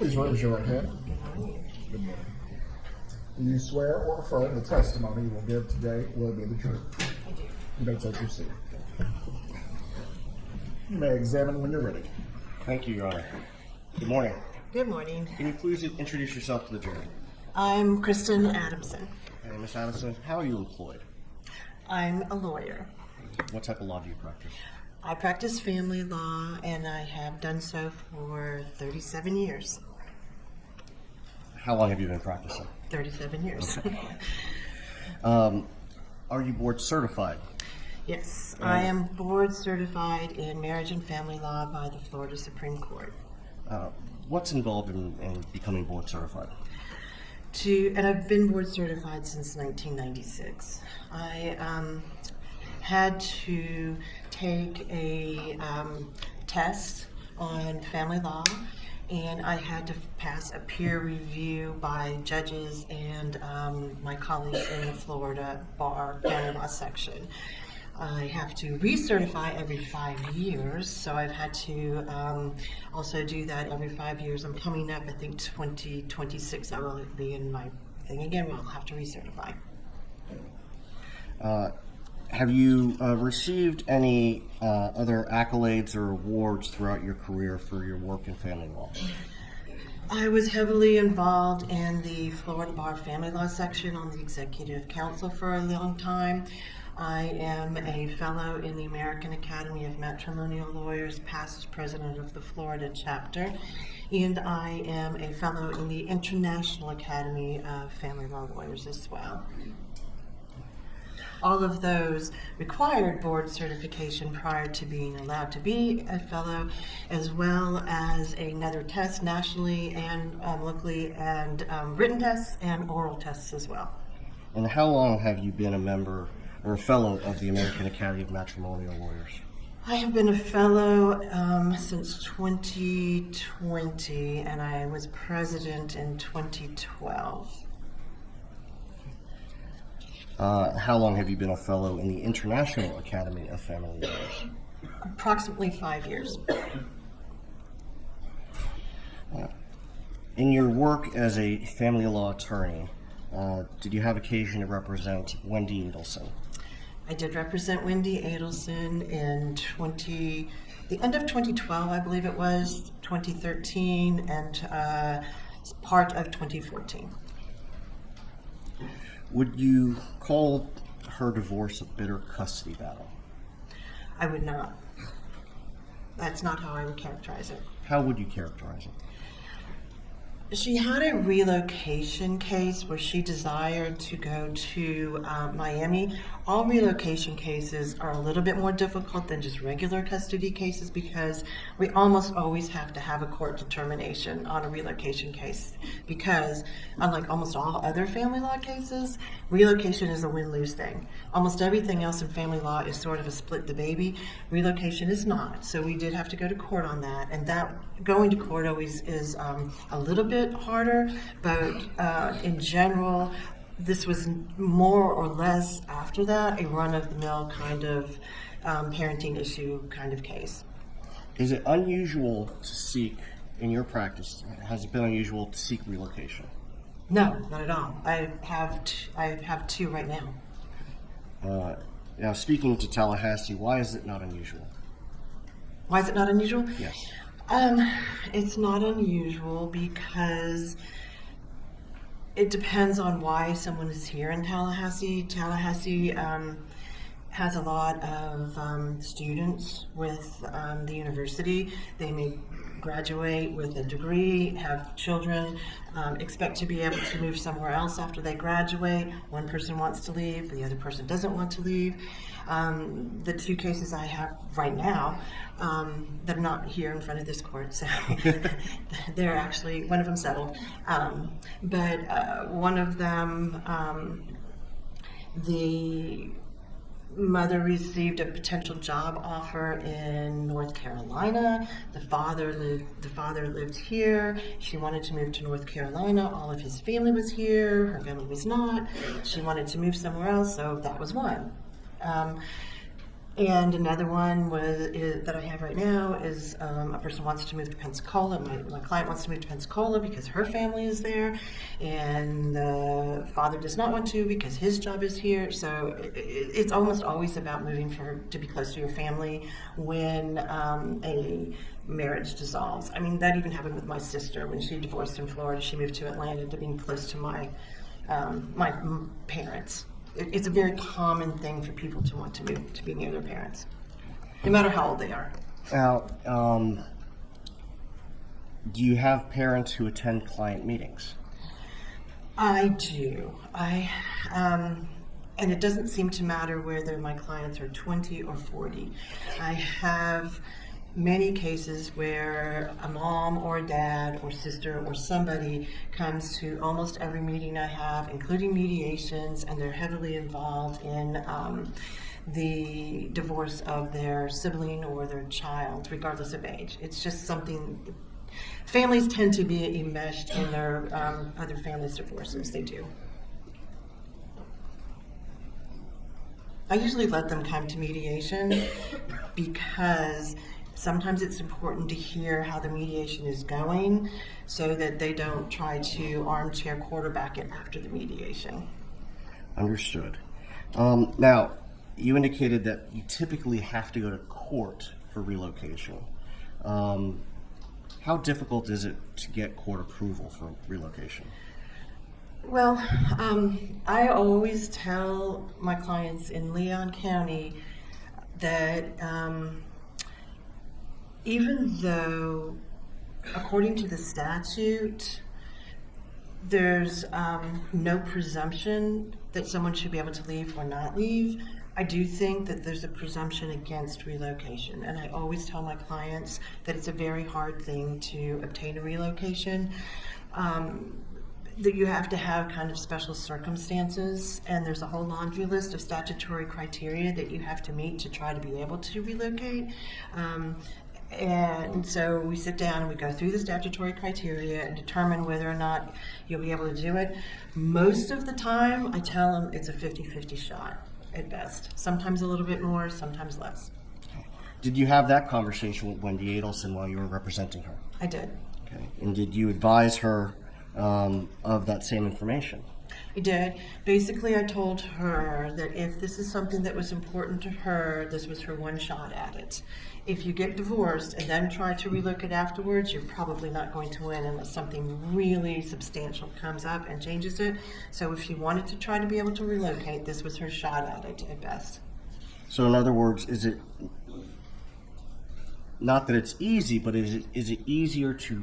Please raise your right hand. Good morning. Do you swear or affirm the testimony you will give today will be the truth? I do. You may take your seat. You may examine when you're ready. Thank you, Your Honor. Good morning. Good morning. Can you please introduce yourself to the jury? I'm Kristin Adamson. And Ms. Adelson, how are you employed? I'm a lawyer. What type of law do you practice? I practice family law, and I have done so for 37 years. How long have you been practicing? 37 years. Are you board certified? Yes, I am board certified in marriage and family law by the Florida Supreme Court. What's involved in becoming board certified? And I've been board certified since 1996. I had to take a test on family law, and I had to pass a peer review by judges and my colleagues in the Florida Bar Family Law section. I have to recertify every 5 years, so I've had to also do that every 5 years. I'm coming up, I think 2026, I will be in my thing again, where I'll have to recertify. Have you received any other accolades or awards throughout your career for your work in family law? I was heavily involved in the Florida Bar Family Law section on the Executive Council for a long time. I am a fellow in the American Academy of Matrimonial Lawyers, past president of the Florida chapter, and I am a fellow in the International Academy of Family Law Lawyers as well. All of those required board certification prior to being allowed to be a fellow, as well as another test nationally and locally, and written tests and oral tests as well. And how long have you been a member or a fellow of the American Academy of Matrimonial Lawyers? I have been a fellow since 2020, and I was president in 2012. How long have you been a fellow in the International Academy of Family Lawyers? Approximately 5 years. In your work as a family law attorney, did you have occasion to represent Wendi Adelson? I did represent Wendi Adelson in the end of 2012, I believe it was, 2013, and part of 2014. Would you call her divorce a bitter custody battle? I would not. That's not how I would characterize it. How would you characterize it? She had a relocation case where she desired to go to Miami. All relocation cases are a little bit more difficult than just regular custody cases because we almost always have to have a court determination on a relocation case because, unlike almost all other family law cases, relocation is a win-lose thing. Almost everything else in family law is sort of a split the baby. Relocation is not. So we did have to go to court on that, and that going to court always is a little bit harder, but in general, this was more or less after that a run-of-the-mill kind of parenting issue kind of case. Is it unusual to seek, in your practice, has it been unusual to seek relocation? No, not at all. I have two right now. Now, speaking to Tallahassee, why is it not unusual? Why is it not unusual? Yes. It's not unusual because it depends on why someone is here in Tallahassee. Tallahassee has a lot of students with the university. They may graduate with a degree, have children, expect to be able to move somewhere else after they graduate. One person wants to leave, the other person doesn't want to leave. The two cases I have right now that are not here in front of this court, so they're actually, one of them settled, but one of them, the mother received a potential job offer in North Carolina. The father lived here. She wanted to move to North Carolina. All of his family was here. Her family was not. She wanted to move somewhere else, so that was one. And another one that I have right now is a person wants to move to Pensacola. My client wants to move to Pensacola because her family is there, and the father does not want to because his job is here. So it's almost always about moving to be close to your family when a marriage dissolves. I mean, that even happened with my sister when she divorced in Florida. She moved to Atlanta to being close to my parents. It's a very common thing for people to want to move to be near their parents, no matter how old they are. Now, do you have parents who attend client meetings? I do. And it doesn't seem to matter whether my clients are 20 or 40. I have many cases where a mom or a dad or sister or somebody comes to almost every meeting I have, including mediations, and they're heavily involved in the divorce of their sibling or their child, regardless of age. It's just something. Families tend to be enmeshed in their other families' divorces. They do. I usually let them come to mediation because sometimes it's important to hear how the mediation is going so that they don't try to armchair quarterback it after the mediation. Understood. Now, you indicated that you typically have to go to court for relocation. How difficult is it to get court approval for relocation? Well, I always tell my clients in Leon County that even though, according to the statute, there's no presumption that someone should be able to leave or not leave, I do think that there's a presumption against relocation. And I always tell my clients that it's a very hard thing to obtain a relocation. That you have to have kind of special circumstances, and there's a whole laundry list of statutory criteria that you have to meet to try to be able to relocate. And so we sit down and we go through the statutory criteria and determine whether or not you'll be able to do it. Most of the time, I tell them it's a 50-50 shot at best. Sometimes a little bit more, sometimes less. Did you have that conversation with Wendi Adelson while you were representing her? I did. Okay. And did you advise her of that same information? I did. Basically, I told her that if this is something that was important to her, this was her one shot at it. If you get divorced and then try to relocate afterwards, you're probably not going to win unless something really substantial comes up and changes it. So if she wanted to try to be able to relocate, this was her shot at it at best. So in other words, is it not that it's easy, but is it easier to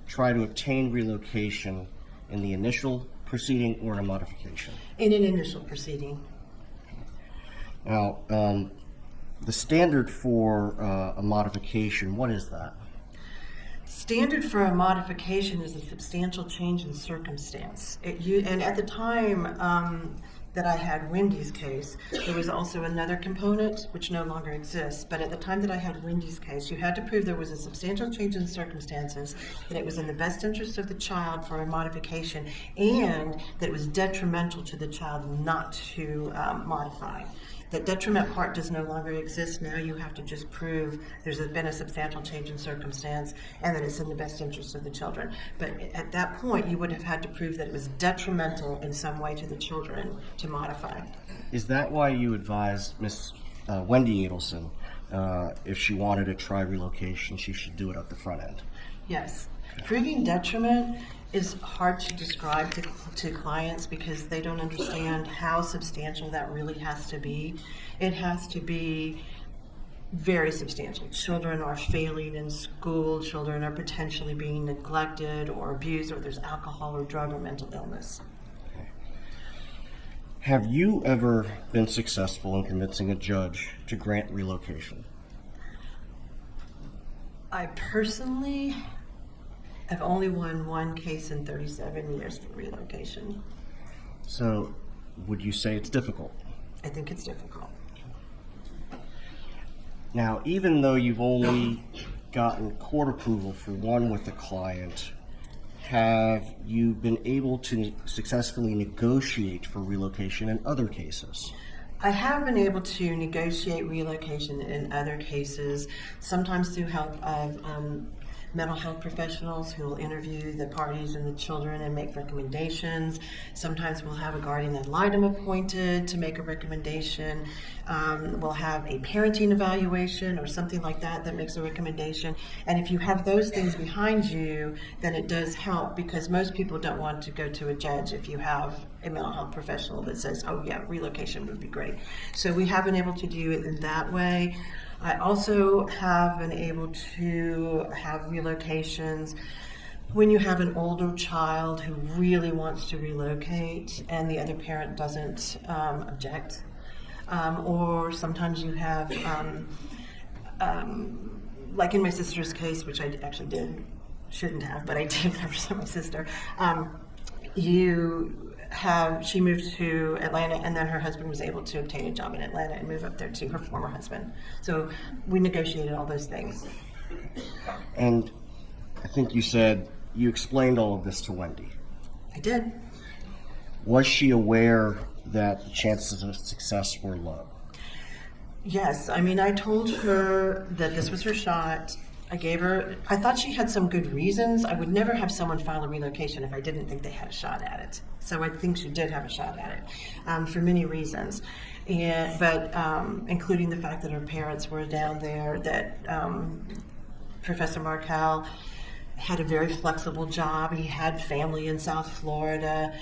try to obtain relocation in the initial proceeding or in a modification? In an initial proceeding. Now, the standard for a modification, what is that? Standard for a modification is a substantial change in circumstance. And at the time that I had Wendi's case, there was also another component which no longer exists. But at the time that I had Wendi's case, you had to prove there was a substantial change in circumstances, that it was in the best interest of the child for a modification, and that it was detrimental to the child not to modify. That detriment part does no longer exist. Now you have to just prove there's been a substantial change in circumstance and that it's in the best interest of the children. But at that point, you would have had to prove that it was detrimental in some way to the children to modify. Is that why you advised Miss Wendi Adelson if she wanted to try relocation, she should do it at the front end? Yes. Proving detriment is hard to describe to clients because they don't understand how substantial that really has to be. It has to be very substantial. Children are failing in school, children are potentially being neglected or abused, or there's alcohol or drug or mental illness. Have you ever been successful in convincing a judge to grant relocation? I personally have only won one case in 37 years for relocation. So, would you say it's difficult? I think it's difficult. Now, even though you've only gotten court approval for one with a client, have you been able to successfully negotiate for relocation in other cases? I have been able to negotiate relocation in other cases, sometimes through help of mental health professionals who will interview the parties and the children and make recommendations. Sometimes we'll have a guardian ad litem appointed to make a recommendation. We'll have a parenting evaluation or something like that that makes a recommendation. And if you have those things behind you, then it does help, because most people don't want to go to a judge if you have a mental health professional that says, oh yeah, relocation would be great. So we have been able to do it in that way. I also have been able to have relocations when you have an older child who really wants to relocate and the other parent doesn't object. Or sometimes you have, like in my sister's case, which I actually shouldn't have, but I did represent my sister. She moved to Atlanta, and then her husband was able to obtain a job in Atlanta and move up there to her former husband. So we negotiated all those things. And I think you said you explained all of this to Wendi. I did. Was she aware that the chances of success were low? Yes. I mean, I told her that this was her shot. I thought she had some good reasons. I would never have someone file a relocation if I didn't think they had a shot at it. So I think she did have a shot at it for many reasons. But including the fact that her parents were down there, that Professor Markel had a very flexible job. He had family in South Florida.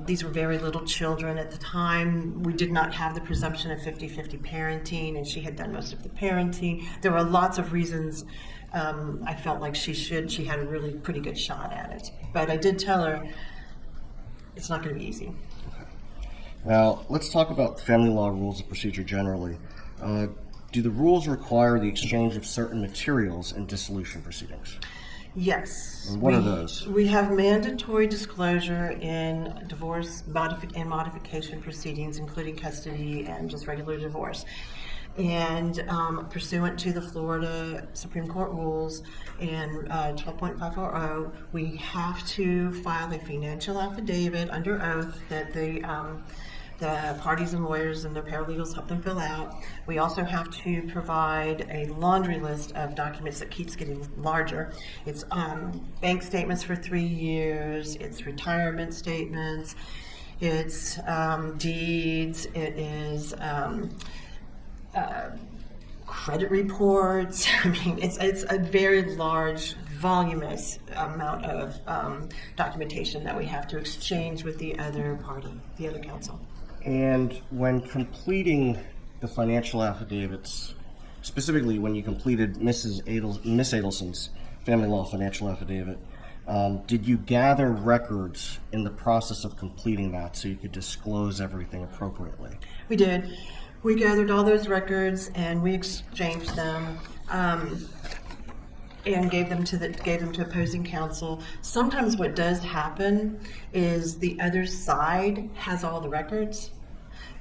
These were very little children at the time. We did not have the presumption of 50-50 parenting, and she had done most of the parenting. There were lots of reasons I felt like she had a really pretty good shot at it. But I did tell her it's not going to be easy. Now, let's talk about family law rules of procedure generally. Do the rules require the exchange of certain materials in dissolution proceedings? Yes. And what are those? We have mandatory disclosure in divorce and modification proceedings, including custody and just regular divorce. And pursuant to the Florida Supreme Court rules and 12.540, we have to file a financial affidavit under oath that the parties and lawyers and their paralegals help them fill out. We also have to provide a laundry list of documents that keeps getting larger. It's bank statements for 3 years, it's retirement statements, it's deeds, it is credit reports. I mean, it's a very large, voluminous amount of documentation that we have to exchange with the other party, the other counsel. And when completing the financial affidavits, specifically when you completed Miss Adelson's family law financial affidavit, did you gather records in the process of completing that so you could disclose everything appropriately? We did. We gathered all those records and we exchanged them and gave them to opposing counsel. Sometimes what does happen is the other side has all the records.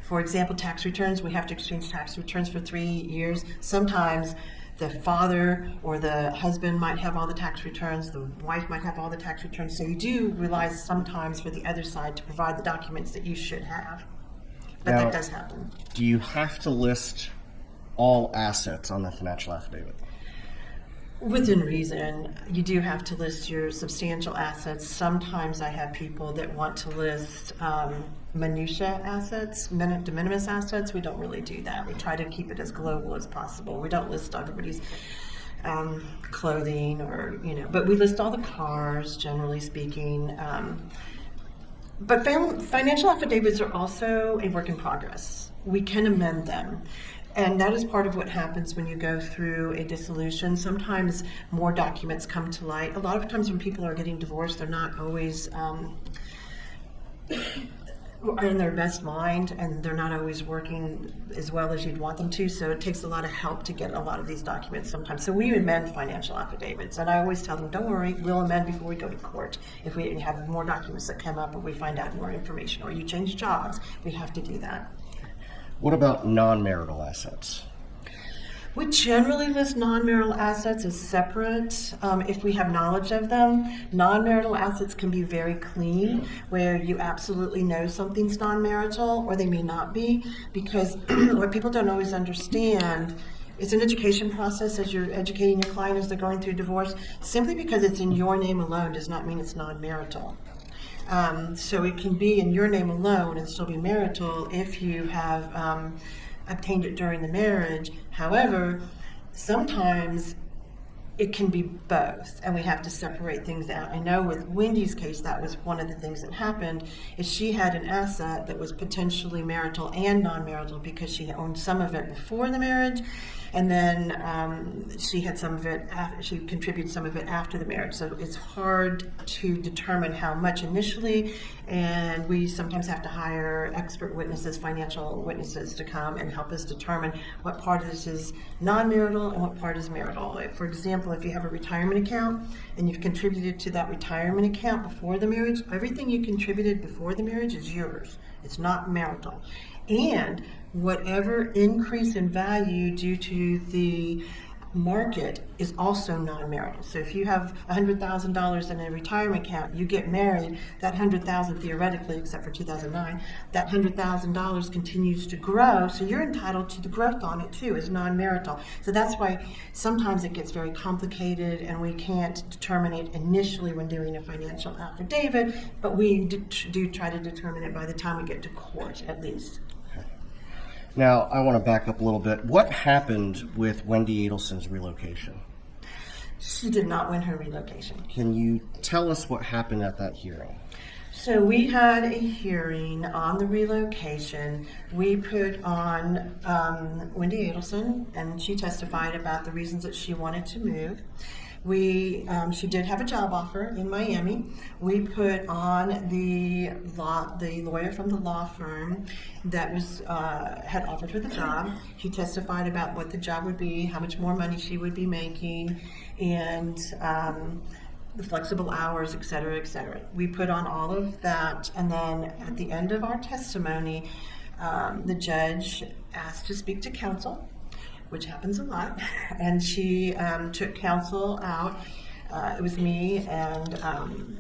For example, tax returns, we have to exchange tax returns for 3 years. Sometimes the father or the husband might have all the tax returns, the wife might have all the tax returns, so you do rely sometimes for the other side to provide the documents that you should have. But Now, that does happen. Do you have to list all assets on the financial affidavit? Within reason, you do have to list your substantial assets. Sometimes I have people that want to list minutia assets, de minimis assets. We don't really do that. We try to keep it as global as possible. We don't list everybody's clothing or, but we list all the cars, generally speaking. But financial affidavits are also a work in progress. We can amend them. And that is part of what happens when you go through a dissolution. Sometimes more documents come to light. A lot of times when people are getting divorced, they're not always in their best mind, and they're not always working as well as you'd want them to. So it takes a lot of help to get a lot of these documents sometimes. So we amend financial affidavits. And I always tell them, don't worry, we'll amend before we go to court. If we have more documents that come up or we find out more information or you change jobs, we have to do that. What about non-marital assets? We generally list non-marital assets as separate if we have knowledge of them. Non-marital assets can be very clean, where you absolutely know something's non-marital, or they may not be, because what people don't always understand, it's an education process as you're educating your client as they're going through divorce. Simply because it's in your name alone does not mean it's non-marital. So it can be in your name alone and still be marital if you have obtained it during the marriage. However, sometimes it can be both, and we have to separate things out. I know with Wendy's case, that was one of the things that happened, is she had an asset that was potentially marital and non-marital because she owned some of it before the marriage, and then she had some of it, she contributed some of it after the marriage. So it's hard to determine how much initially, and we sometimes have to hire expert witnesses, financial witnesses, to come and help us determine what part of this is non-marital and what part is marital. Like, for example, if you have a retirement account and you've contributed to that retirement account before the marriage, everything you contributed before the marriage is yours. It's not marital. And whatever increase in value due to the market is also non-marital. So if you have $100,000 in a retirement account, you get married, that $100,000 theoretically, except for 2009, that $100,000 continues to grow, so you're entitled to the growth on it too as non-marital. So that's why sometimes it gets very complicated and we can't determine it initially when doing a financial affidavit, but we do try to determine it by the time we get to court at least. Now, I want to back up a little bit. What happened with Wendi Adelson's relocation? She did not win her relocation. Can you tell us what happened at that hearing? So we had a hearing on the relocation. We put on Wendi Adelson, and she testified about the reasons that she wanted to move. She did have a job offer in Miami. We put on the lawyer from the law firm that had offered her the job. He testified about what the job would be, how much more money she would be making, and the flexible hours, et cetera, et cetera. We put on all of that, and then at the end of our testimony, the judge asked to speak to counsel, which happens a lot, and she took counsel out. It was me and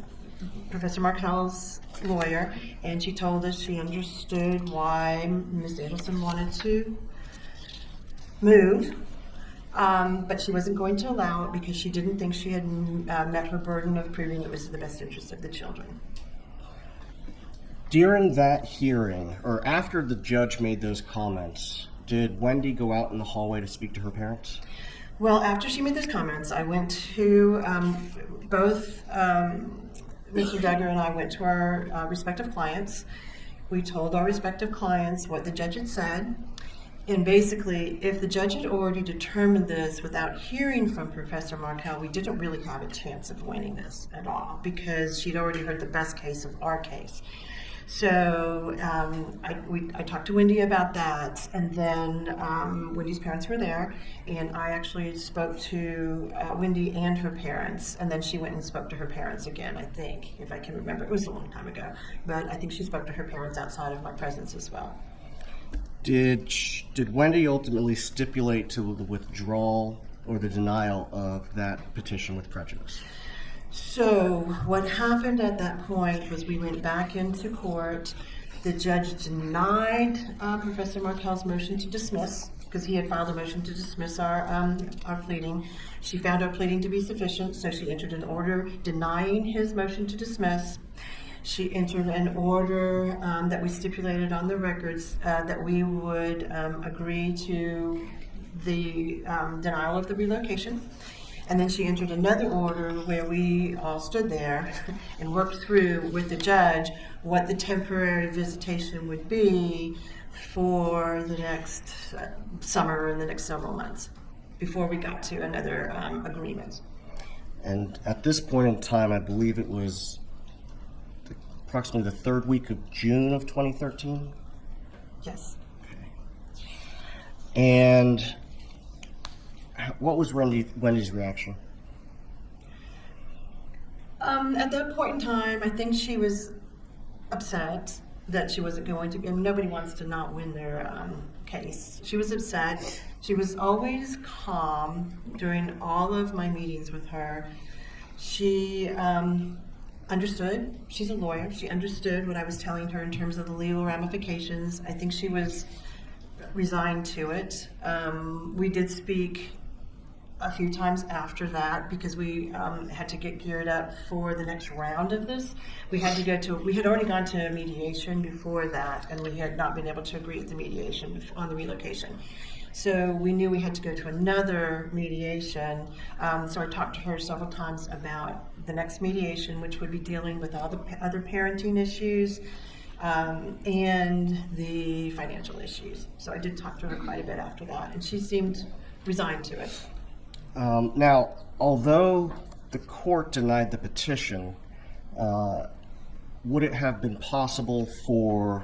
Professor Markel's lawyer, and she told us she understood why Ms. Adelson wanted to move, but she wasn't going to allow it because she didn't think she had met her burden of proving it was in the best interest of the children. During that hearing, or after the judge made those comments, did Wendi go out in the hallway to speak to her parents? Well, after she made those comments, I went to both Mr. Duggar and I went to our respective clients. We told our respective clients what the judge had said. And basically, if the judge had already determined this without hearing from Professor Markel, we didn't really have a chance of winning this at all because she'd already heard the best case of our case. So I talked to Wendi about that, and then Wendi's parents were there, and I actually spoke to Wendi and her parents, and then she went and spoke to her parents again, I think, if I can remember. It was a long time ago, but I think she spoke to her parents outside of my presence as well. Did Wendi ultimately stipulate to the withdrawal or the denial of that petition with prejudice? So what happened at that point was we went back into court. The judge denied Professor Markel's motion to dismiss because he had filed a motion to dismiss our pleading. She found our pleading to be sufficient, so she entered an order denying his motion to dismiss. She entered an order that we stipulated on the records that we would agree to the denial of the relocation. And then she entered another order where we all stood there and worked through with the judge what the temporary visitation would be for the next summer and the next several months before we got to another agreement. And at this point in time, I believe it was approximately the third week of June of 2013? Yes. Okay. And what was Wendi's reaction? At that point in time, I think she was upset that she wasn't going to, and nobody wants to not win their case. She was upset. She was always calm during all of my meetings with her. She understood. She's a lawyer. She understood what I was telling her in terms of the legal ramifications. I think she was resigned to it. We did speak a few times after that because we had to get geared up for the next round of this. We had already gone to mediation before that, and we had not been able to agree at the mediation on the relocation. So we knew we had to go to another mediation. So I talked to her several times about the next mediation, which would be dealing with all the other parenting issues and the financial issues. So I did talk to her quite a bit after that, and she seemed resigned to it. Now, although the court denied the petition, would it have been possible for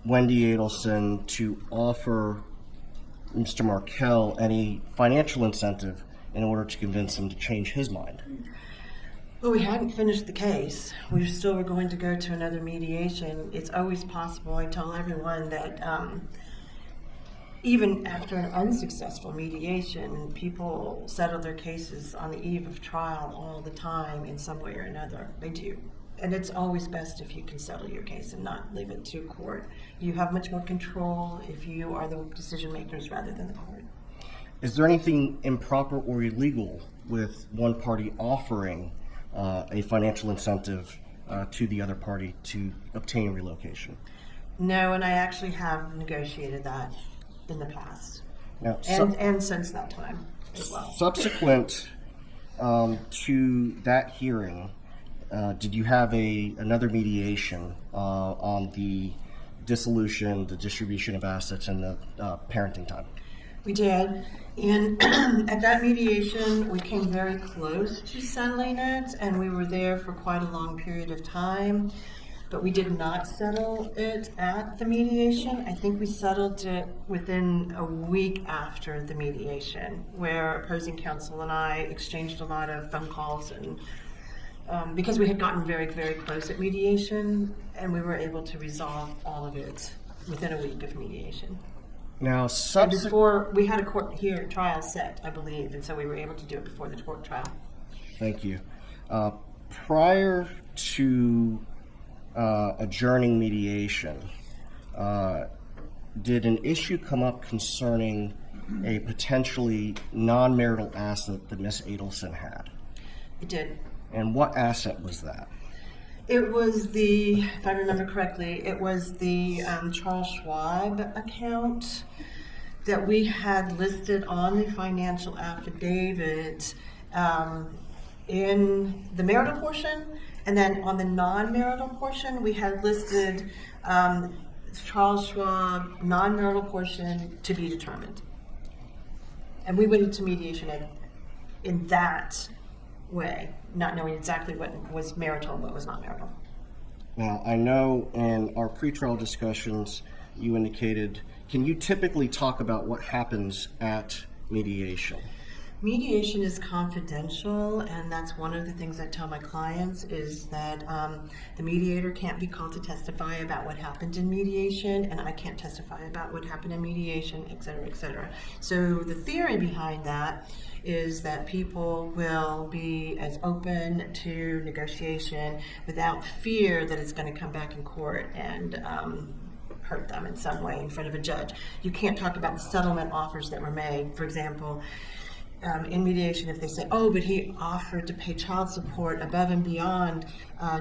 Wendi Adelson to offer Mr. Markel any financial incentive in order to convince him to change his mind? Well, we hadn't finished the case. We still were going to go to another mediation. It's always possible. I tell everyone that even after an unsuccessful mediation, people settle their cases on the eve of trial all the time in some way or another. They do. And it's always best if you can settle your case and not leave it to court. You have much more control if you are the decision makers rather than the court. Is there anything improper or illegal with one party offering a financial incentive to the other party to obtain relocation? No, and I actually have negotiated that in the past. Now, And since that time as well. subsequent to that hearing, did you have another mediation on the dissolution, the distribution of assets, and the parenting time? We did, and at that mediation, we came very close to settling it, and we were there for quite a long period of time, but we did not settle it at the mediation. I think we settled it within a week after the mediation, where opposing counsel and I exchanged a lot of phone calls, and because we had gotten very, very close at mediation, and we were able to resolve all of it within a week of mediation. Now, Before we had a court trial set, I believe, and so we were able to do it before the court trial. Thank you. Prior to adjourning mediation, did an issue come up concerning a potentially non-marital asset that Miss Adelson had? It did. And what asset was that? It was if I remember correctly, it was the Charles Schwab account that we had listed on the financial affidavit in the marital portion, and then on the non-marital portion, we had listed Charles Schwab non-marital portion to be determined. And we went into mediation in that way, not knowing exactly what was marital and what was not marital. Now, I know in our pretrial discussions you indicated, can you typically talk about what happens at mediation? Mediation is confidential, and that's one of the things I tell my clients is that the mediator can't be called to testify about what happened in mediation, and I can't testify about what happened in mediation, et cetera, et cetera. So the theory behind that is that people will be as open to negotiation without fear that it's going to come back in court and hurt them in some way in front of a judge. You can't talk about the settlement offers that were made. For example, in mediation, if they say, oh, but he offered to pay child support above and beyond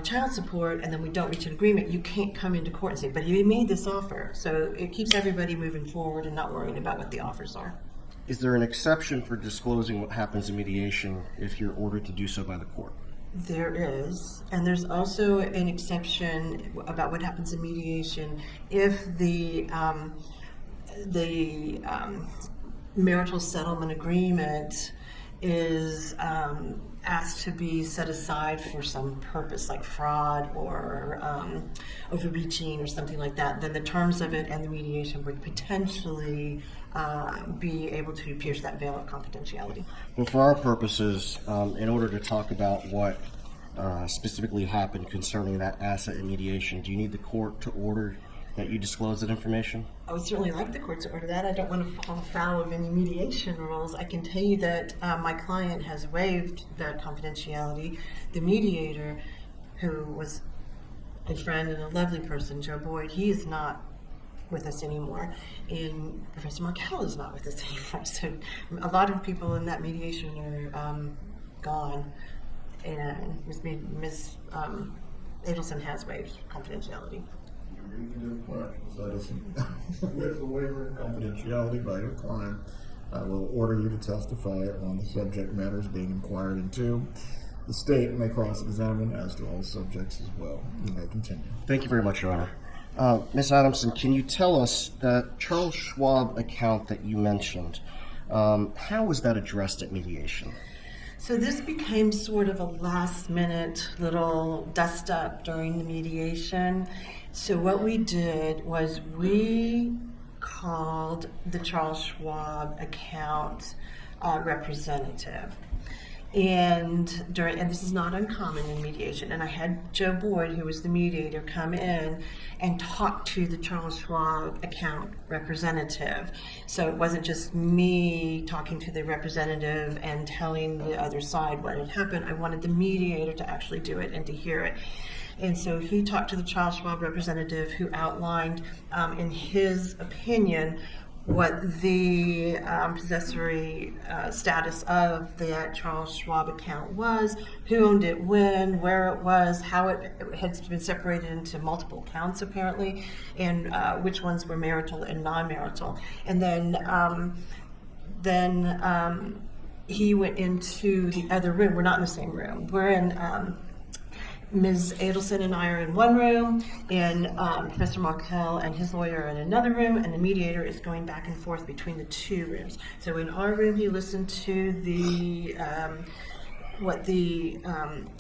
child support, and then we don't reach an agreement, you can't come into court and say, but he made this offer. So it keeps everybody moving forward and not worrying about what the offers are. Is there an exception for disclosing what happens in mediation if you're ordered to do so by the court? There is, and there's also an exception about what happens in mediation if the marital settlement agreement is asked to be set aside for some purpose like fraud or overreaching or something like that, then the terms of it and the mediation would potentially be able to pierce that veil of confidentiality. Well, for our purposes, in order to talk about what specifically happened concerning that asset in mediation, do you need the court to order that you disclose that information? I would certainly like the court to order that. I don't want to fall foul of any mediation rules. I can tell you that my client has waived the confidentiality. The mediator, who was a friend and a lovely person, Joe Boyd, he is not with us anymore, and Professor Markel is not with us anymore. So a lot of people in that mediation are gone, and Ms. Adelson has waived confidentiality. With the waiver of confidentiality by your client, I will order you to testify on the subject matters being inquired into. The state may cross-examine as to all subjects as well. You may continue. Thank you very much, Your Honor. Ms. Adamson, can you tell us that Charles Schwab account that you mentioned, how was that addressed at mediation? So this became sort of a last-minute little dust-up during the mediation. So what we did was we called the Charles Schwab account representative. And this is not uncommon in mediation. And I had Joe Boyd, who was the mediator, come in and talk to the Charles Schwab account representative. So it wasn't just me talking to the representative and telling the other side what had happened. I wanted the mediator to actually do it and to hear it. And so he talked to the Charles Schwab representative, who outlined, in his opinion, what the possessory status of that Charles Schwab account was, who owned it when, where it was, how it had been separated into multiple accounts apparently, and which ones were marital and non-marital. And then he went into the other room. We're not in the same room. We're in Ms. Adelson and I are in one room, and Professor Markel and his lawyer are in another room, and the mediator is going back and forth between the two rooms. So in our room, he listened to the what the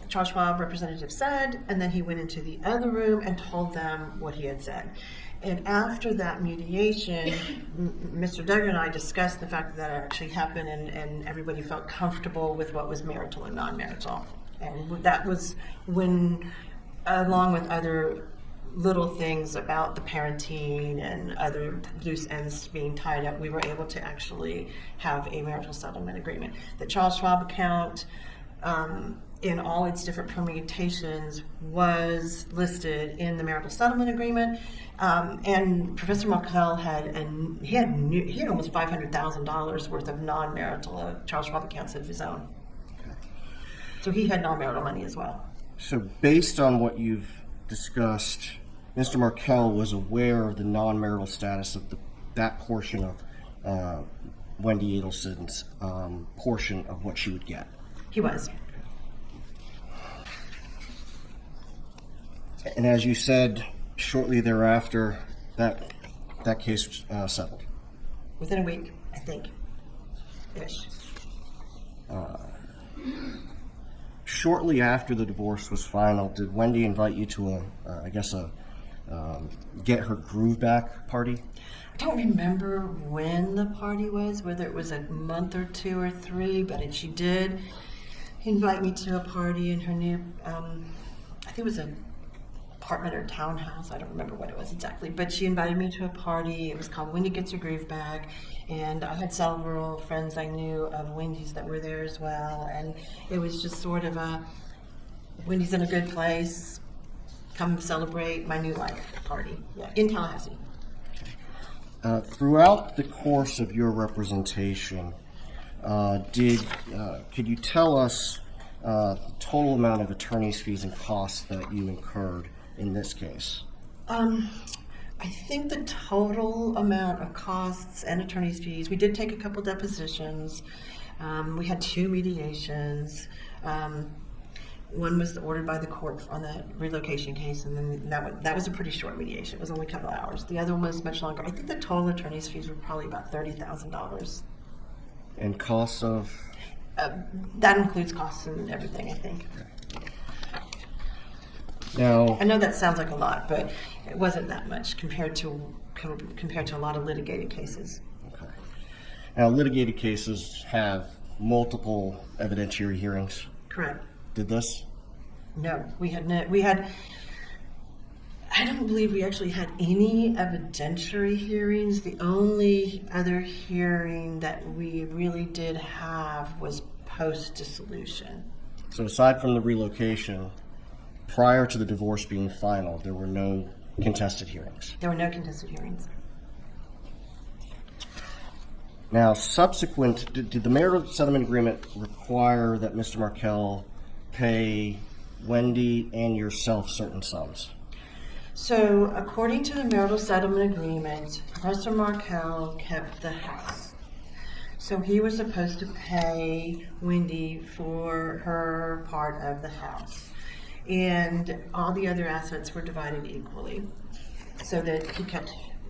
Charles Schwab representative said, and then he went into the other room and told them what he had said. And after that mediation, Mr. Duggar and I discussed the fact that actually happened, and everybody felt comfortable with what was marital and non-marital. And that was when, along with other little things about the parenting and other loose ends being tied up, we were able to actually have a marital settlement agreement. The Charles Schwab account, in all its different permutations, was listed in the marital settlement agreement. And Professor Markel had almost $500,000 worth of non-marital Charles Schwab accounts of his own. So he had non-marital money as well. So based on what you've discussed, Mr. Markel was aware of the non-marital status of that portion of Wendi Adelson's portion of what she would get. He was. And as you said, shortly thereafter, that case settled. Within a week, I think. Ish. Shortly after the divorce was final, did Wendi invite you to a get her groove back party? I don't remember when the party was, whether it was a month or 2 or 3, but she did invite me to a party in her new, I think it was an apartment or townhouse. I don't remember what it was exactly, but she invited me to a party. It was called Wendi Gets Her Groove Back, and I had several friends I knew of Wendy's that were there as well, and it was just sort of a Wendy's in a good place, come celebrate my new life party, in Tallahassee. Throughout the course of your representation, could you tell us the total amount of attorney's fees and costs that you incurred in this case? I think the total amount of costs and attorney's fees, we did take a couple depositions. We had 2 mediations. One was ordered by the court on the relocation case, and then that was a pretty short mediation. It was only a couple of hours. The other one was much longer. I think the total attorney's fees were probably about $30,000. And costs of? That includes costs and everything, I think. Now, I know that sounds like a lot, but it wasn't that much compared to a lot of litigated cases. Okay. Now, litigated cases have multiple evidentiary hearings. Correct. Did this? No, we had I don't believe we actually had any evidentiary hearings. The only other hearing that we really did have was post-dissolution. So aside from the relocation, prior to the divorce being final, there were no contested hearings. There were no contested hearings. Now, subsequent, did the marital settlement agreement require that Mr. Markel pay Wendi and yourself certain sums? So, according to the marital settlement agreement, Professor Markel kept the house. So he was supposed to pay Wendi for her part of the house. And all the other assets were divided equally. So that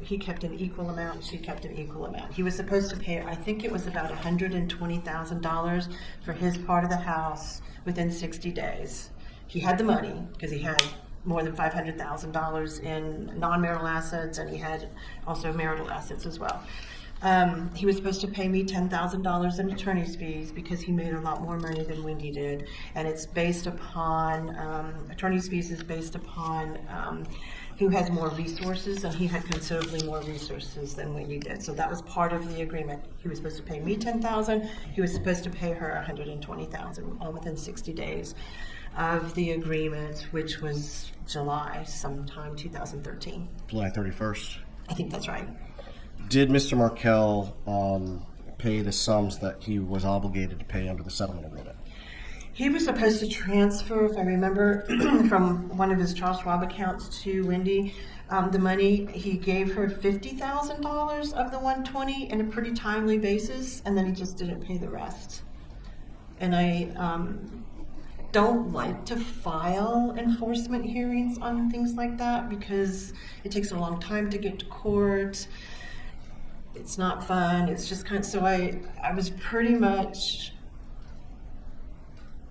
he kept an equal amount, she kept an equal amount. He was supposed to pay, I think it was about $120,000 for his part of the house within 60 days. He had the money because he had more than $500,000 in non-marital assets, and he had also marital assets as well. He was supposed to pay me $10,000 in attorney's fees because he made a lot more money than Wendi did, and it's based upon, attorney's fees is based upon who has more resources, and he had considerably more resources than Wendi did. So that was part of the agreement. He was supposed to pay me $10,000. He was supposed to pay her $120,000, all within 60 days of the agreement, which was July, sometime 2013. July 31st. I think that's right. Did Mr. Markel pay the sums that he was obligated to pay under the settlement agreement? He was supposed to transfer, if I remember, from one of his Charles Schwab accounts to Wendi, the money. He gave her $50,000 of the $120 in a pretty timely basis, and then he just didn't pay the rest. And I don't like to file enforcement hearings on things like that because it takes a long time to get to court. It's not fun. It's just kind of, so I was pretty much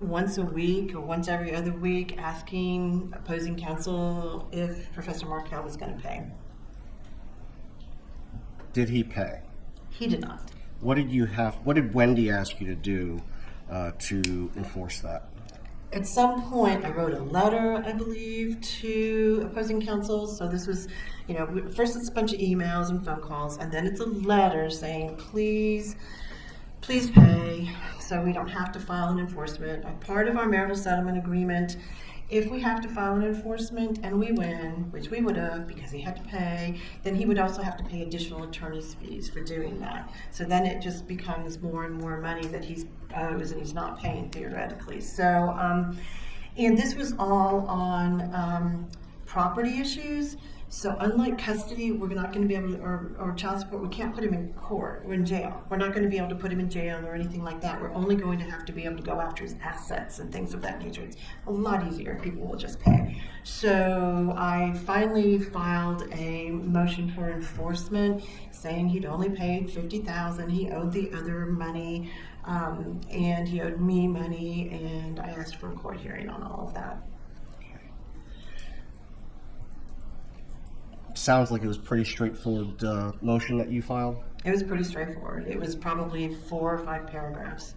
once a week or once every other week asking opposing counsel if Professor Markel was going to pay. Did he pay? He did not. What did Wendi ask you to do to enforce that? At some point, I wrote a letter, I believe, to opposing counsel. So this was, first it's a bunch of emails and phone calls, and then it's a letter saying, please pay, so we don't have to file an enforcement. A part of our marital settlement agreement, if we have to file an enforcement and we win, which we would have because he had to pay, then he would also have to pay additional attorney's fees for doing that. So then it just becomes more and more money that he's owes and he's not paying theoretically. So, and this was all on property issues. So unlike custody, we're not going to be able to, or child support, we can't put him in court or in jail. We're not going to be able to put him in jail or anything like that. We're only going to have to be able to go after his assets and things of that nature. It's a lot easier. People will just pay. So I finally filed a motion for enforcement saying he'd only paid $50,000. He owed the other money, and he owed me money, and I asked for a court hearing on all of that. Sounds like it was pretty straightforward motion that you filed. It was pretty straightforward. It was probably 4 or 5 paragraphs.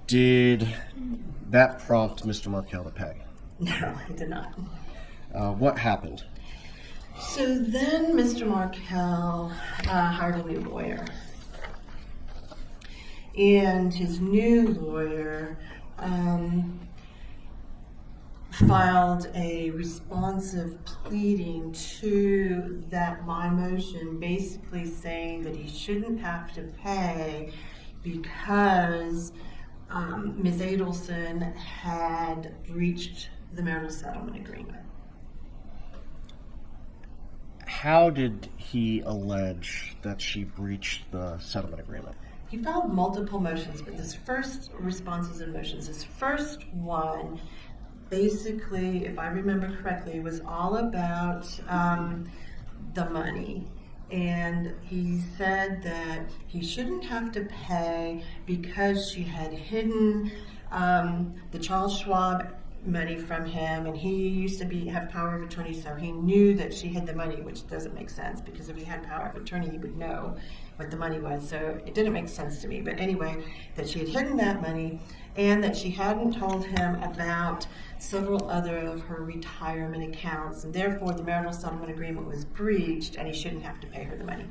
Did that prompt Mr. Markel to pay? No, it did not. What happened? So then Mr. Markel hired a new lawyer. And his new lawyer filed a responsive pleading to my motion, basically saying that he shouldn't have to pay because Ms. Adelson had breached the marital settlement agreement. How did he allege that she breached the settlement agreement? He filed multiple motions, but this first responses and motions, this first one, basically, if I remember correctly, was all about the money. And he said that he shouldn't have to pay because she had hidden the Charles Schwab money from him, and he used to have power of attorney, so he knew that she hid the money, which doesn't make sense because if he had power of attorney, he would know what the money was. So it didn't make sense to me. But anyway, that she had hidden that money and that she hadn't told him about several other of her retirement accounts, and therefore the marital settlement agreement was breached and he shouldn't have to pay her the money.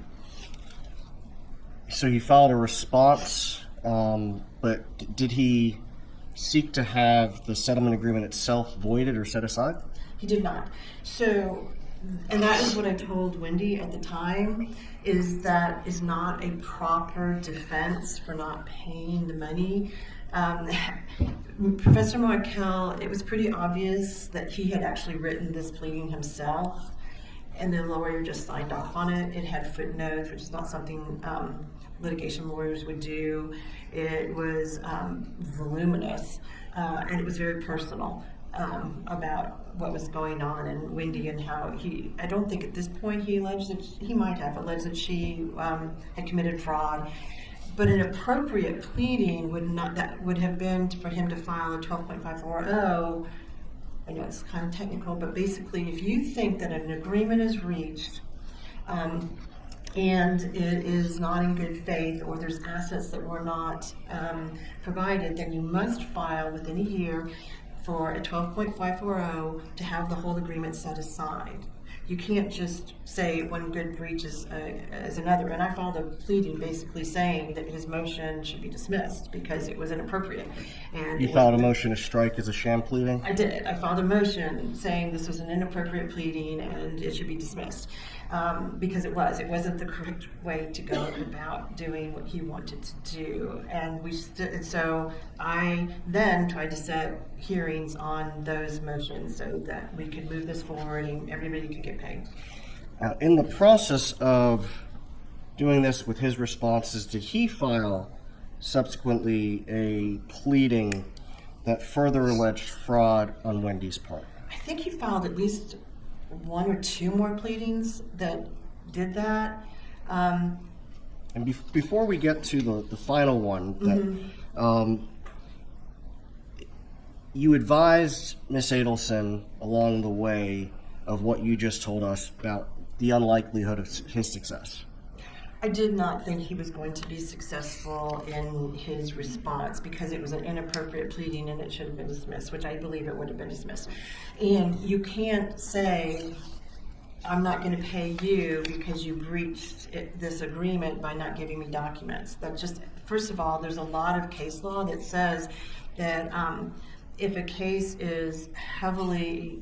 So he filed a response, but did he seek to have the settlement agreement itself voided or set aside? He did not. So, and that is what I told Wendi at the time, is that is not a proper defense for not paying the money. Professor Markel, it was pretty obvious that he had actually written this pleading himself, and the lawyer just signed off on it. It had footnotes, which is not something litigation lawyers would do. It was voluminous, and it was very personal about what was going on, and Wendi and how I don't think at this point he alleged that, he might have alleged that she had committed fraud. But an appropriate pleading would have been for him to file a 12.540. I know it's kind of technical, but basically if you think that an agreement is reached and it is not in good faith, or there's assets that were not provided, then you must file within a year for a 12.540 to have the whole agreement set aside. You can't just say one good breach is another. And I filed a pleading basically saying that his motion should be dismissed because it was inappropriate. And you filed a motion to strike as a sham pleading? I did. I filed a motion saying this was an inappropriate pleading and it should be dismissed. Because it wasn't the correct way to go about doing what he wanted to do. And so I then tried to set hearings on those motions so that we could move this forward and everybody could get paid. In the process of doing this with his responses, did he file subsequently a pleading that further alleged fraud on Wendi's part? I think he filed at least one or two more pleadings that did that. And before we get to the final one, that, you advised Miss Adelson along the way of what you just told us about the unlikelihood of his success. I did not think he was going to be successful in his response because it was an inappropriate pleading and it should have been dismissed, which I believe it would have been dismissed. And you can't say, I'm not going to pay you because you breached this agreement by not giving me documents. That just, first of all, there's a lot of case law that says that if a case is heavily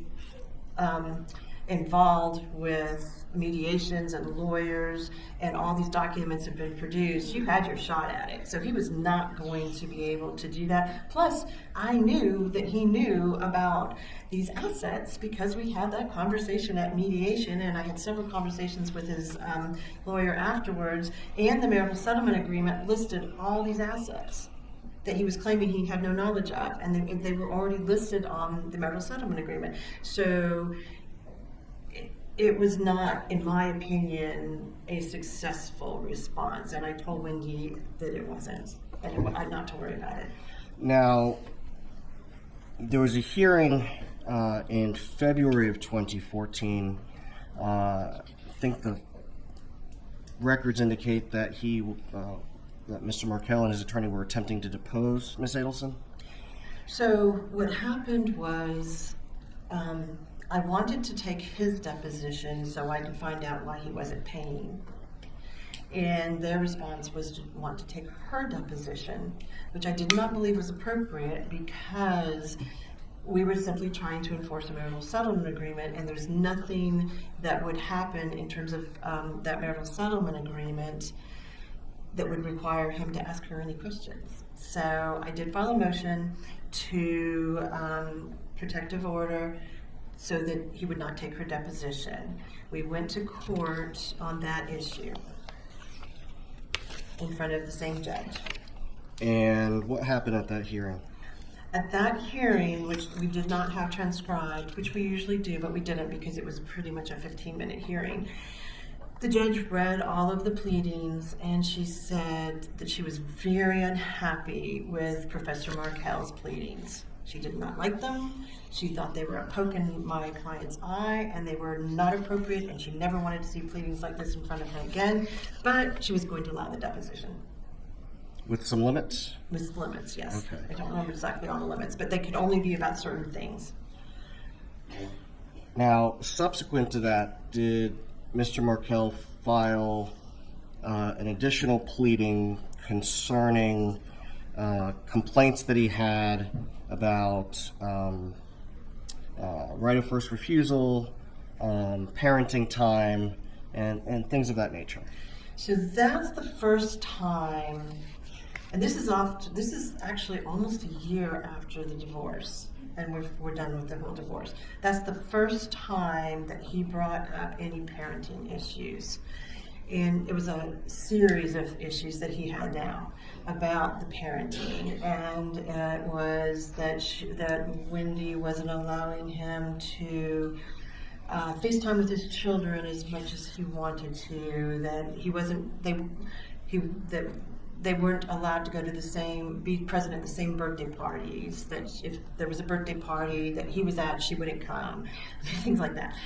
involved with mediations and lawyers and all these documents have been produced, you had your shot at it. So he was not going to be able to do that. Plus, I knew that he knew about these assets because we had that conversation at mediation, and I had several conversations with his lawyer afterwards, and the marital settlement agreement listed all these assets that he was claiming he had no knowledge of, and they were already listed on the marital settlement agreement. So it was not, in my opinion, a successful response, and I told Wendi that it wasn't, and not to worry about it. Now, there was a hearing in February of 2014. I think the records indicate that that Mr. Markel and his attorney were attempting to depose Ms. Adelson. So what happened was, I wanted to take his deposition so I could find out why he wasn't paying. And their response was to want to take her deposition, which I did not believe was appropriate because we were simply trying to enforce a marital settlement agreement, and there's nothing that would happen in terms of that marital settlement agreement that would require him to ask her any questions. So I did file a motion to protective order so that he would not take her deposition. We went to court on that issue in front of the same judge. And what happened at that hearing? At that hearing, which we did not have transcribed, which we usually do, but we didn't because it was pretty much a 15-minute hearing, the judge read all of the pleadings, and she said that she was very unhappy with Professor Markel's pleadings. She did not like them. She thought they were a poke in my client's eye, and they were not appropriate, and she never wanted to see pleadings like this in front of her again, but she was going to allow the deposition. With some limits? With limits, yes. Okay. I don't remember exactly all the limits, but they could only be about certain things. Now, subsequent to that, did Mr. Markel file an additional pleading concerning complaints that he had about right of first refusal, parenting time, and things of that nature? So that's the first time, and this is actually almost a year after the divorce, and we're done with the whole divorce. That's the first time that he brought up any parenting issues. And it was a series of issues that he had now about the parenting, and it was that that Wendi wasn't allowing him to FaceTime with his children as much as he wanted to. That they weren't allowed to go to be present at the same birthday parties. That if there was a birthday party that he was at, she wouldn't come. Things like that,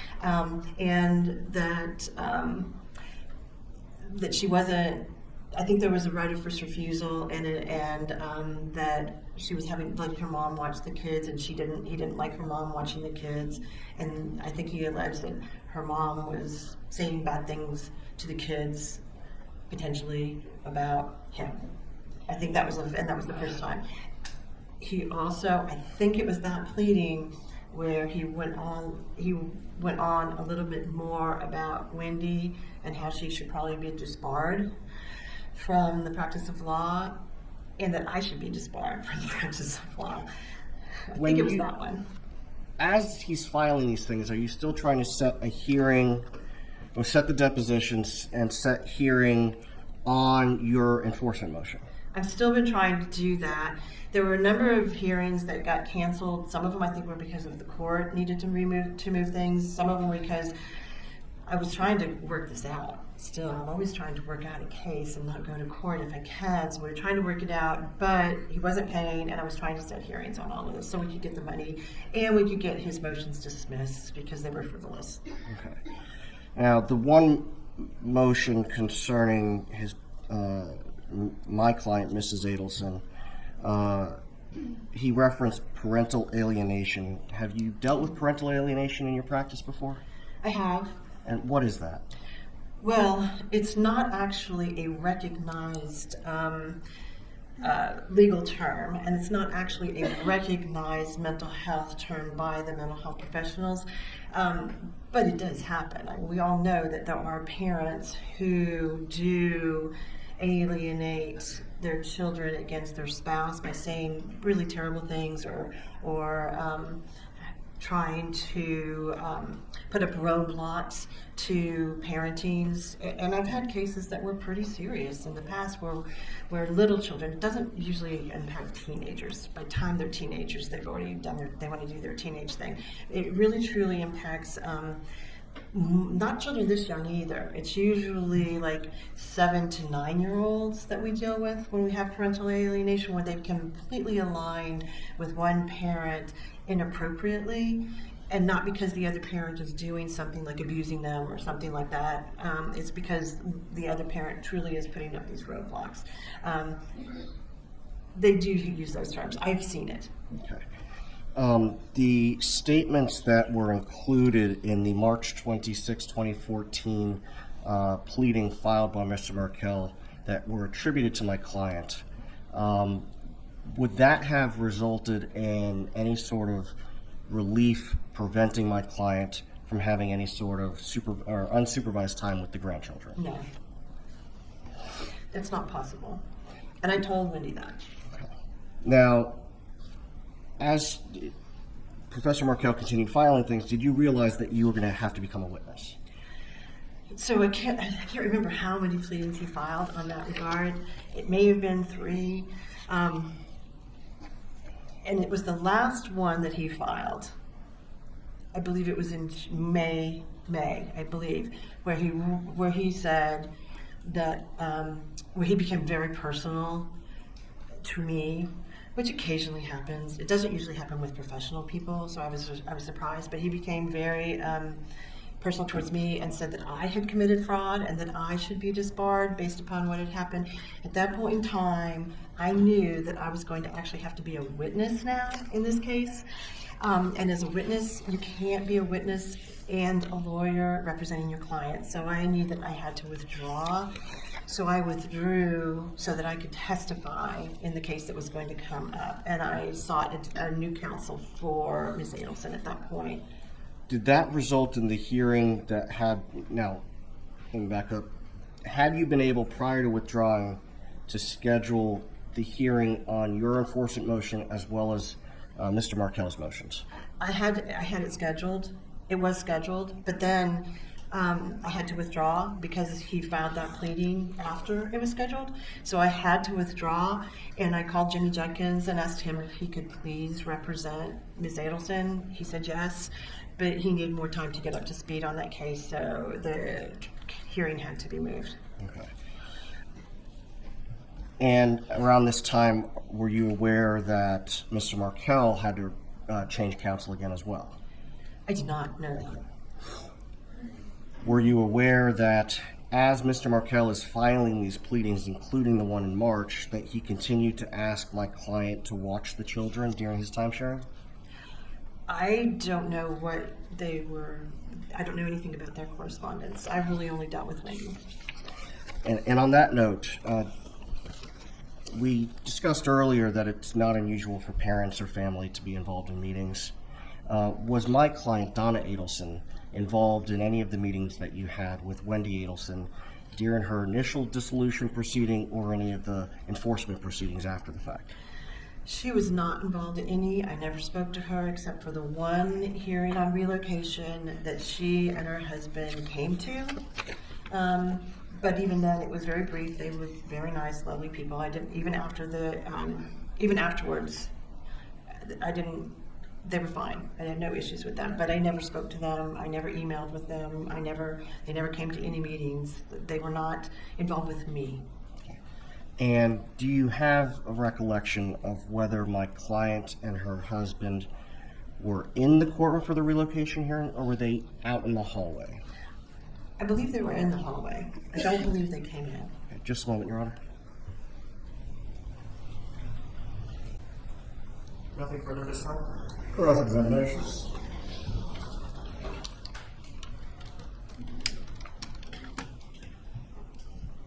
and that she wasn't. I think there was a right of first refusal, and that she was letting her mom watch the kids, and he didn't like her mom watching the kids, and I think he alleged that her mom was saying bad things to the kids, potentially about him. I think that was the first time. He also, I think it was that pleading where he went on a little bit more about Wendi and how she should probably be disbarred from the practice of law, and that I should be disbarred from the practice of law. I think it was that one. As he's filing these things, are you still trying to set a hearing, or set the depositions and set hearing on your enforcement motion? I've still been trying to do that. There were a number of hearings that got canceled. Some of them I think were because of the court needed to move things. Some of them because I was trying to work this out. Still, I'm always trying to work out a case and not go to court if I can. So we were trying to work it out, but he wasn't paying, and I was trying to set hearings on all of this so we could get the money and we could get his motions dismissed because they were frivolous. Okay. Now, the one motion concerning my client, Mrs. Adelson, he referenced parental alienation. Have you dealt with parental alienation in your practice before? I have. And what is that? Well, it's not actually a recognized legal term, and it's not actually a recognized mental health term by the mental health professionals, but it does happen. I mean, we all know that there are parents who do alienate their children against their spouse by saying really terrible things or trying to put up roadblocks to parentings. And I've had cases that were pretty serious in the past where little children, it doesn't usually impact teenagers. By the time they're teenagers, they've already they want to do their teenage thing. It really truly impacts not children this young either. It's usually like 7 to 9-year-olds that we deal with when we have parental alienation, where they've completely aligned with one parent inappropriately, and not because the other parent is doing something like abusing them or something like that. It's because the other parent truly is putting up these roadblocks. They do use those terms. I've seen it. Okay. The statements that were included in the March 26, 2014 pleading filed by Mr. Markel that were attributed to my client, would that have resulted in any sort of relief preventing my client from having any sort of unsupervised time with the grandchildren? No. That's not possible. And I told Wendi that. Okay. Now, as Professor Markel continued filing things, did you realize that you were going to have to become a witness? So I can't remember how many pleadings he filed on that regard. It may have been 3. And it was the last one that he filed. I believe it was in May, I believe, where he said that where he became very personal to me, which occasionally happens. It doesn't usually happen with professional people, so I was surprised. But he became very personal towards me and said that I had committed fraud and that I should be disbarred based upon what had happened. At that point in time, I knew that I was going to actually have to be a witness now in this case. And as a witness, you can't be a witness and a lawyer representing your client. So I knew that I had to withdraw. So I withdrew so that I could testify in the case that was going to come up. And I sought a new counsel for Ms. Adelson at that point. Did that result in the hearing that had, now, let me back up, had you been able prior to withdrawing to schedule the hearing on your enforcement motion as well as Mr. Markel's motions? I had it scheduled. It was scheduled, but then I had to withdraw because he filed that pleading after it was scheduled. So I had to withdraw, and I called Jimmy Jenkins and asked him if he could please represent Ms. Adelson. He said yes, but he needed more time to get up to speed on that case, so the hearing had to be moved. Okay. And around this time, were you aware that Mr. Markel had to change counsel again as well? I did not know that. Were you aware that as Mr. Markel is filing these pleadings, including the one in March, that he continued to ask my client to watch the children during his time sharing? I don't know what they were. I don't know anything about their correspondence. I really only dealt with Wendi. And on that note, we discussed earlier that it's not unusual for parents or family to be involved in meetings. Was my client, Donna Adelson, involved in any of the meetings that you had with Wendi Adelson during her initial dissolution proceeding or any of the enforcement proceedings after the fact? She was not involved in any. I never spoke to her except for the one hearing on relocation that she and her husband came to. But even then, it was very brief. They were very nice, lovely people. I didn't even after even afterwards. They were fine. I had no issues with them, but I never spoke to them. I never emailed with them. They never came to any meetings. They were not involved with me. And do you have a recollection of whether my client and her husband were in the courtroom for the relocation hearing, or were they out in the hallway? I believe they were in the hallway. I don't believe they came in. Okay, just a moment, Your Honor. Nothing further this time? Cross-examination.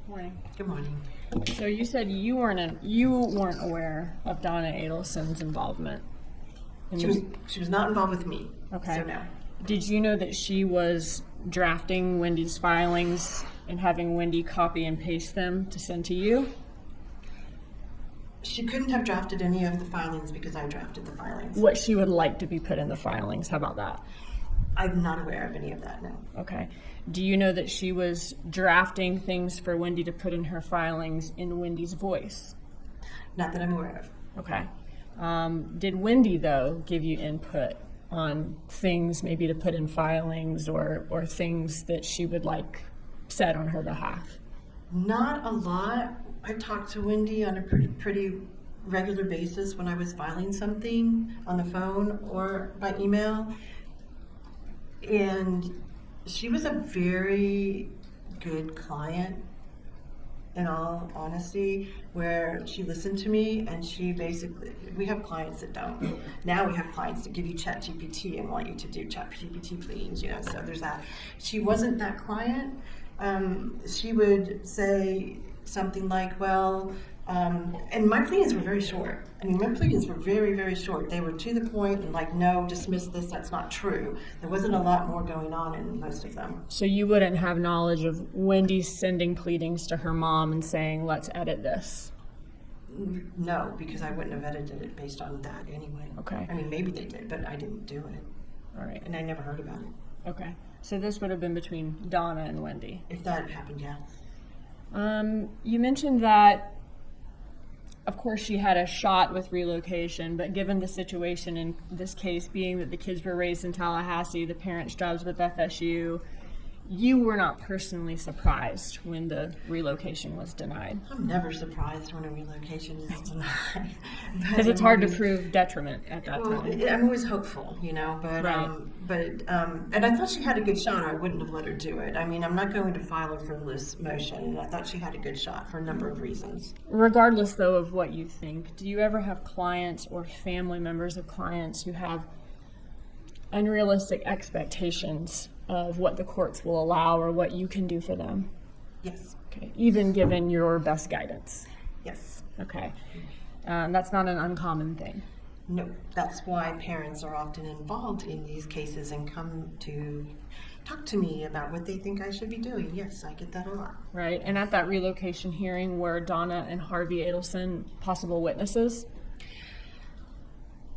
Morning. Good morning. So you said you weren't aware of Donna Adelson's involvement. She was not involved with me. Okay. So no. Did you know that she was drafting Wendy's filings and having Wendi copy and paste them to send to you? She couldn't have drafted any of the filings because I drafted the filings. What she would like to be put in the filings, how about that? I'm not aware of any of that, no. Okay. Do you know that she was drafting things for Wendi to put in her filings in Wendi's voice? Not that I'm aware of. Okay. Did Wendi, though, give you input on things maybe to put in filings or things that she would like said on her behalf? Not a lot. I talked to Wendi on a pretty regular basis when I was filing something on the phone or by email. And she was a very good client, in all honesty, where she listened to me and she basically, we have clients that don't. Now we have clients that give you ChatGPT and want you to do ChatGPT pleadings, so there's that. She wasn't that client. She would say something like, well, and my pleadings were very short. I mean, my pleadings were very, very short. They were to the point and like, no, dismiss this, that's not true. There wasn't a lot more going on in most of them. So you wouldn't have knowledge of Wendi sending pleadings to her mom and saying, let's edit this? No, because I wouldn't have edited it based on that anyway. Okay. I mean, maybe they did, but I didn't do it. All right. And I never heard about it. Okay. So this would have been between Donna and Wendi. If that had happened, yeah. You mentioned that, of course, she had a shot with relocation, but given the situation in this case being that the kids were raised in Tallahassee, the parents' jobs with FSU, you were not personally surprised when the relocation was denied. I'm never surprised when a relocation is denied. Because it's hard to prove detriment at that Well, time. I'm always hopeful, you know, but Right. and I thought she had a good shot, or I wouldn't have let her do it. I mean, I'm not going to file a frivolous motion, and I thought she had a good shot for a number of reasons. Regardless, though, of what you think, do you ever have clients or family members of clients who have unrealistic expectations of what the courts will allow or what you can do for them? Yes, Okay, even given your best guidance. yes. Okay, that's not an uncommon thing. No, that's why parents are often involved in these cases and come to talk to me about what they think I should be doing. Yes, I get that a lot. Right, and at that relocation hearing were Donna and Harvey Adelson possible witnesses?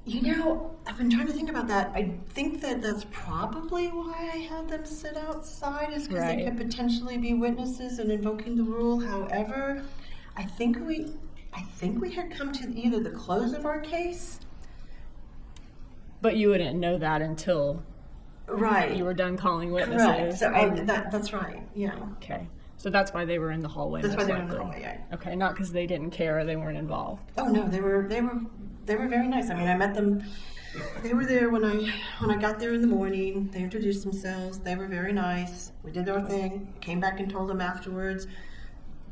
You know, I've been trying to think about that. I think that that's probably why I had them sit outside, is because Right. they could potentially be witnesses and invoking the rule. However, I think we had come to either the close of our case. But you wouldn't know that until Right. you were done calling Correct. witnesses. So that's right. Yeah. Okay, so that's why they were in the hallway. That's why most they were in the likely. hallway, yeah. Okay, not because they didn't care or they weren't involved. Oh no, they were very nice. I mean, I met them. They were there when I got there in the morning. They introduced themselves. They were very nice. We did our thing. Came back and told them afterwards.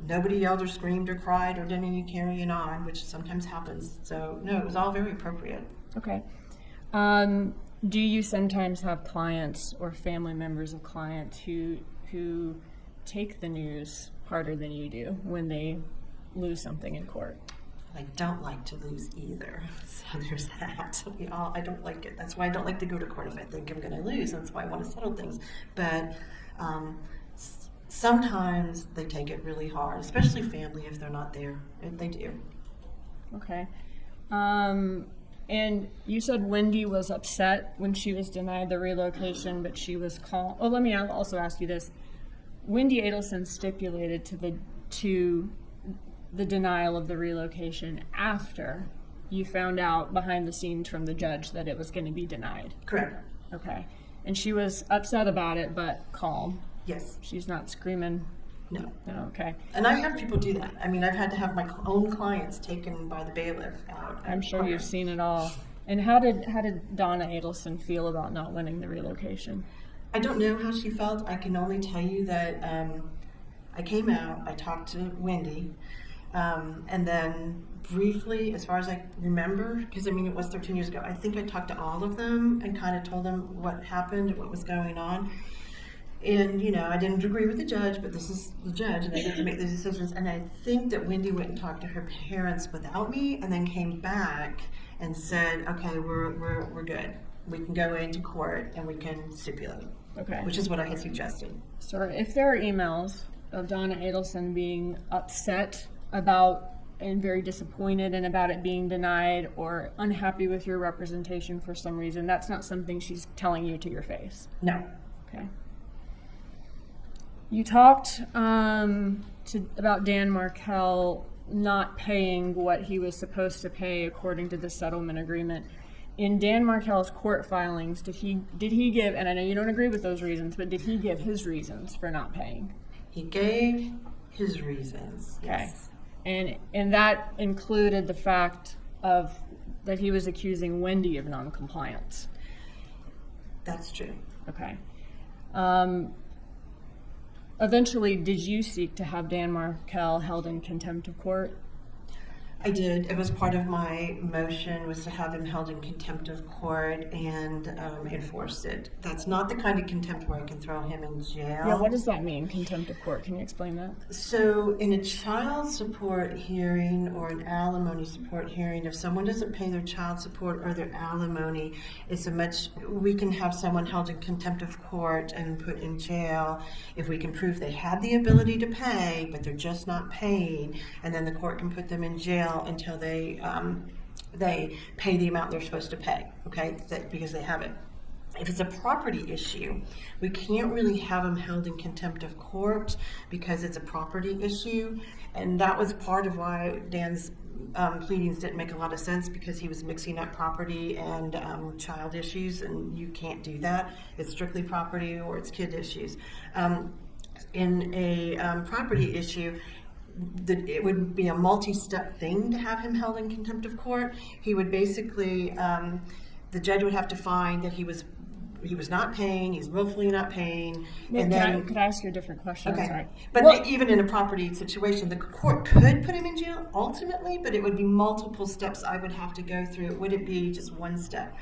Nobody yelled or screamed or cried or did any carrying on, which sometimes happens. So no, it was all very appropriate. Okay. Do you sometimes have clients or family members of clients who take the news harder than you do when they lose something in court? I don't like to lose either. So there's that. I don't like it. That's why I don't like to go to court if I think I'm going to lose. That's why I want to settle things. But sometimes they take it really hard, especially family if they're not there. They do. Okay. And you said Wendi was upset when she was denied the relocation, but she was calm. Oh, let me also ask you this. Wendi Adelson stipulated to the denial of the relocation after you found out behind the scenes from the judge that it was going to be denied. Correct. Okay. And she was upset about it, but calm. Yes. She's not screaming. No. No, okay. And I have people do that. I mean, I've had to have my own clients taken by the bailiff out. I'm sure you've seen it all. And how did Donna Adelson feel about not winning the relocation? I don't know how she felt. I can only tell you that I came out, I talked to Wendi, and then briefly, as far as I remember, because I mean it was 13 years ago, I think I talked to all of them and kind of told them what happened, what was going on. And, you know, I didn't agree with the judge, but this is the judge, and I get to make the decisions. And I think that Wendi went and talked to her parents without me, and then came back and said, okay, we're good. We can go into court and we can stipulate. Okay. Which is what I had suggested. So if there are emails of Donna Adelson being upset about and very disappointed and about it being denied or unhappy with your representation for some reason, that's not something she's telling you to your face. No. Okay. You talked about Dan Markel not paying what he was supposed to pay according to the settlement agreement. In Dan Markel's court filings, did he give, and I know you don't agree with those reasons, but did he give his reasons for not paying? He gave his reasons. Yes. Okay. And that included the fact of that he was accusing Wendi of non-compliance. That's true. Okay. Eventually, did you seek to have Dan Markel held in contempt of court? I did. It was part of my motion was to have him held in contempt of court and enforced it. That's not the kind of contempt where I can throw him in jail. Yeah, what does that mean, contempt of court? Can you explain that? So in a child support hearing or an alimony support hearing, if someone doesn't pay their child support or their alimony, we can have someone held in contempt of court and put in jail if we can prove they had the ability to pay, but they're just not paying, and then the court can put them in jail until they pay the amount they're supposed to pay, okay, because they have it. If it's a property issue, we can't really have him held in contempt of court because it's a property issue. And that was part of why Dan's pleadings didn't make a lot of sense, because he was mixing up property and child issues, and you can't do that. It's strictly property or it's kid issues. In a property issue, it would be a multi-step thing to have him held in contempt of court. He would basically, the judge would have to find that he was not paying, he's willfully not paying, and then... Could I ask you a different question? Okay. Sorry. But even in a property situation, the court could put him in jail ultimately, but it would be multiple steps I would have to go through. It wouldn't be just one step.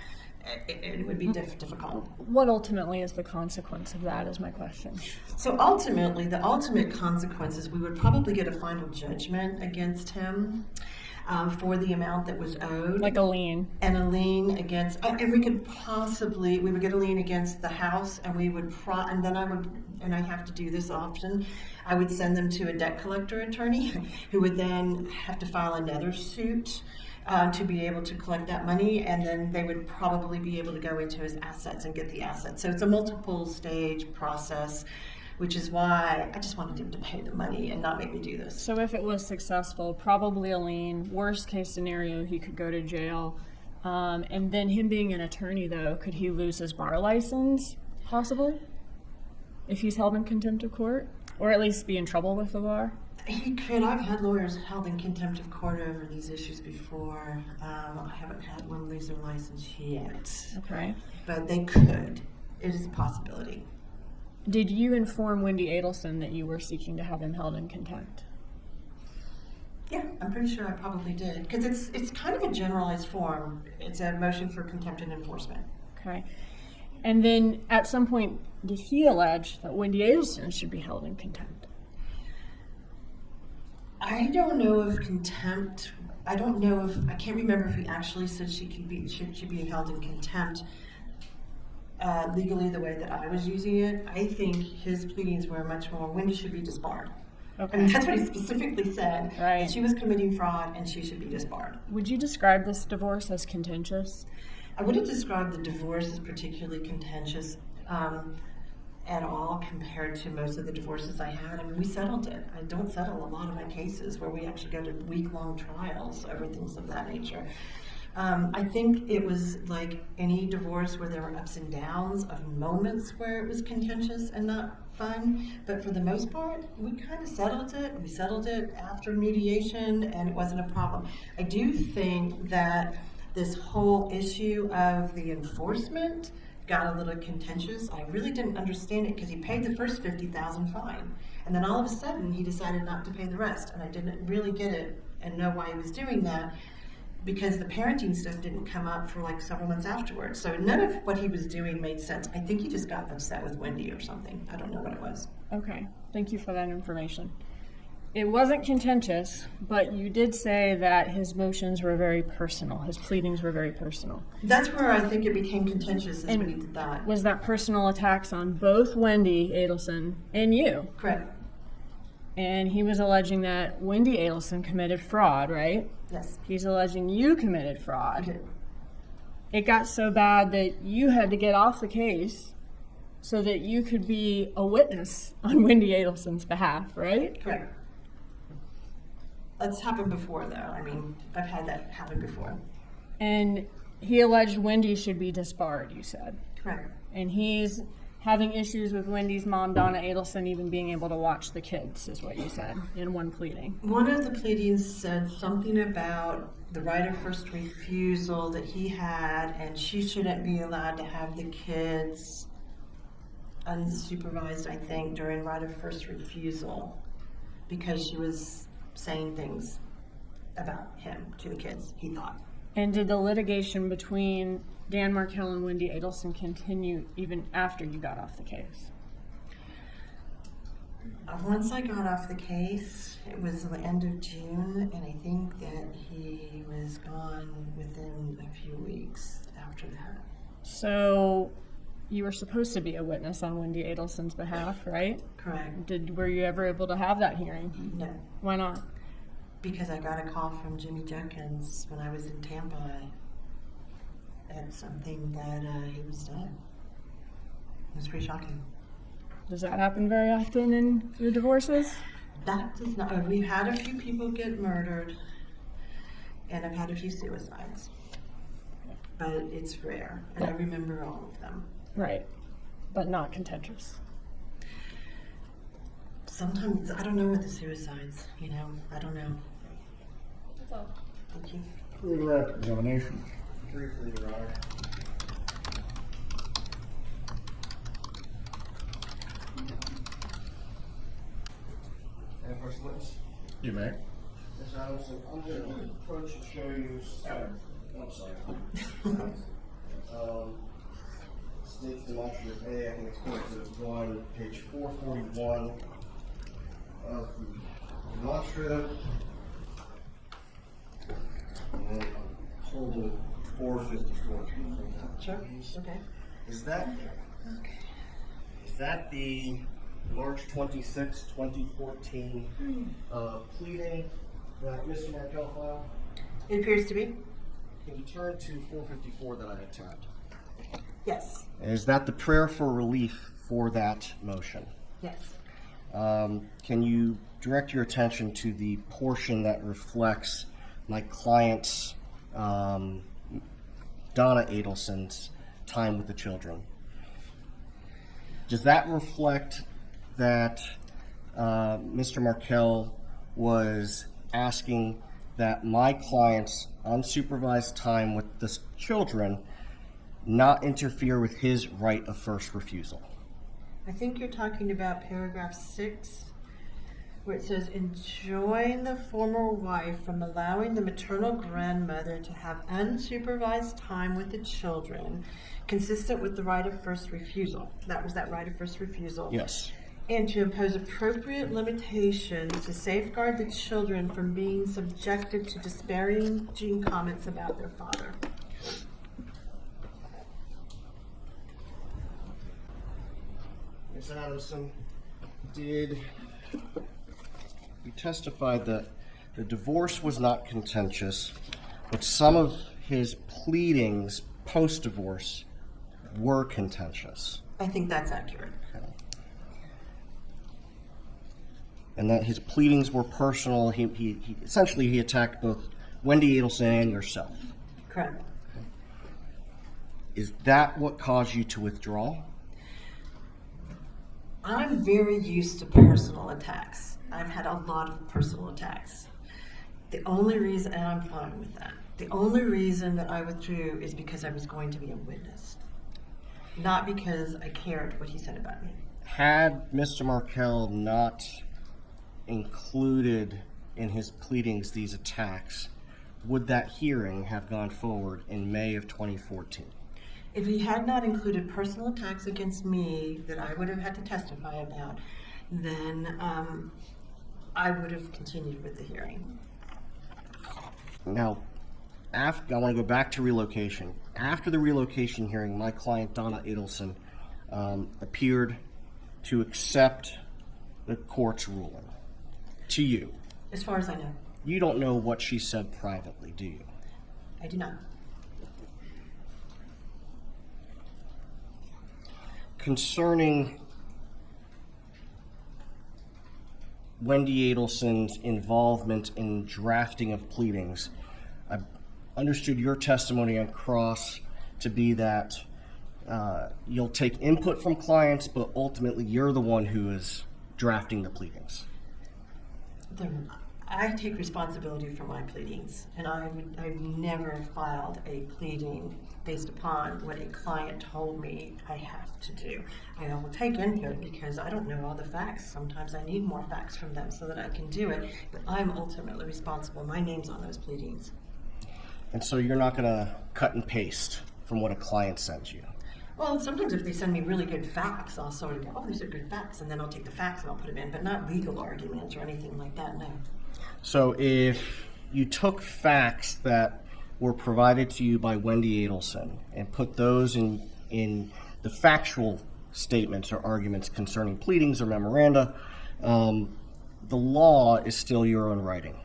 It would be difficult. What ultimately is the consequence of that is my question. So ultimately, the ultimate consequence is we would probably get a final judgment against him for the amount that was owed. Like a lien. And a lien against, and we would get a lien against the house, and we would, and I have to do this often, I would send them to a debt collector attorney who would then have to file another suit to be able to collect that money, and then they would probably be able to go into his assets and get the assets. So it's a multiple stage process, which is why I just wanted him to pay the money and not make me do this. So if it was successful, probably a lien, worst case scenario, he could go to jail. And then him being an attorney, though, could he lose his bar license, possibly? If he's held in contempt of court? Or at least be in trouble with the bar? He could. I've had lawyers held in contempt of court over these issues before. I haven't had one lose their license yet. Okay. But they could. It is a possibility. Did you inform Wendi Adelson that you were seeking to have him held in contempt? Yeah, I'm pretty sure I probably did. Because it's kind of a generalized form. It's a motion for contempt and enforcement. Okay. And then at some point, did he allege that Wendi Adelson should be held in contempt? I don't know if contempt, I can't remember if he actually said she should be held in contempt legally the way that I was using it. I think his pleadings were much more, Wendi should be disbarred. Okay. I mean, that's what he specifically said. Right. That she was committing fraud and she should be disbarred. Would you describe this divorce as contentious? I wouldn't describe the divorce as particularly contentious at all compared to most of the divorces I had. I mean, we settled it. I don't settle a lot of my cases where we actually go to week-long trials over things of that nature. I think it was like any divorce where there were ups and downs of moments where it was contentious and not fun, but for the most part, we kind of settled it. We settled it after mediation, and it wasn't a problem. I do think that this whole issue of the enforcement got a little contentious. I really didn't understand it because he paid the first $50,000 fine, and then all of a sudden he decided not to pay the rest, and I didn't really get it and know why he was doing that, because the parenting stuff didn't come up for like several months afterwards. So none of what he was doing made sense. I think he just got upset with Wendi or something. I don't know what it was. Okay, thank you for that information. It wasn't contentious, but you did say that his motions were very personal. His pleadings were very personal. That's where I think it became contentious, is when he did that. Was that personal attacks on both Wendi Adelson and you? Correct. And he was alleging that Wendi Adelson committed fraud, right? Yes. He's alleging you committed I fraud. did. It got so bad that you had to get off the case so that you could be a witness on Wendi Adelson's behalf, right? Correct. That's happened before, though. I mean, I've had that happen before. And he alleged Wendi should be disbarred, you said. Correct. And he's having issues with Wendy's mom, Donna Adelson, even being able to watch the kids, is what you said in one pleading. One of the pleadings said something about the right of first refusal that he had, and she shouldn't be allowed to have the kids unsupervised, I think, during right of first refusal, because she was saying things about him to the kids, he thought. And did the litigation between Dan Markel and Wendi Adelson continue even after you got off the case? Once I got off the case, it was the end of June, and I think that he was gone within a few weeks after that. So you were supposed to be a witness on Wendi Adelson's behalf, right? Correct. Were you ever able to have that hearing? No, Why not? because I got a call from Jimmy Jenkins when I was in Tampa at something that he was done. It's pretty shocking. Does that happen very often in your divorces? That does not. We've had a few people get murdered, and I've had a few suicides, but it's rare, and I remember all of them. Right, but not contentious. Sometimes I don't know with the suicides. I don't know. That's all. Thank you. For the record, examination. Briefly, Your Honor. And first witness. You may. Ms. Adamson, I'm going to approach and show you. I'm sorry. States demonstrative A, I think it's going to go on page 441 of the demonstrative. And then I'm holding 454. Sure. Okay. Is that the March 26, 2014 pleading that Mr. Markel filed? It appears to be. Can you turn to 454 that I had tabbed? Yes. Is that the prayer for relief for that motion? Yes. Can you direct your attention to the portion that reflects my client's, Donna Adelson's, time with the children? Does that reflect that Mr. Markel was asking that my client's unsupervised time with the children not interfere with his right of first refusal? I think you're talking about paragraph 6, where it says, enjoin the former wife from allowing the maternal grandmother to have unsupervised time with the children consistent with the right of first refusal. That was that right of first refusal. Yes. And to impose appropriate limitations to safeguard the children from being subjected to disparaging comments about their father. Ms. Adamson, did you testify that the divorce was not contentious, but some of his pleadings post-divorce were contentious? I think that's accurate. Okay. And that his pleadings were personal. He essentially he attacked both Wendi Adelson and yourself. Correct. Is that what caused you to withdraw? I'm very used to personal attacks. I've had a lot of personal attacks. The only reason, and I'm fine with that, the only reason that I withdrew is because I was going to be a witness, not because I cared what he said about me. Had Mr. Markel not included in his pleadings these attacks, would that hearing have gone forward in May of 2014? If he had not included personal attacks against me that I would have had to testify about, then I would have continued with the hearing. Now, I want to go back to relocation. After the relocation hearing, my client, Donna Adelson, appeared to accept the court's ruling. To you. As far as I know. You don't know what she said privately, do you? I do not. Concerning Wendi Adelson's involvement in drafting of pleadings, I understood your testimony on cross to be that you'll take input from clients, but ultimately you're the one who is drafting the pleadings. I take responsibility for my pleadings, and I've never filed a pleading based upon what a client told me I have to do. I will take input because I don't know all the facts. Sometimes I need more facts from them so that I can do it, but I'm ultimately responsible. My name's on those pleadings. And so you're not going to cut and paste from what a client sends you? Well, sometimes if they send me really good facts, I'll sort of go, oh, these are good facts, and then I'll take the facts and I'll put them in, but not legal arguments or anything like that, no. So if you took facts that were provided to you by Wendi Adelson and put those in the factual statements or arguments concerning pleadings or memoranda, the law is still your own writing.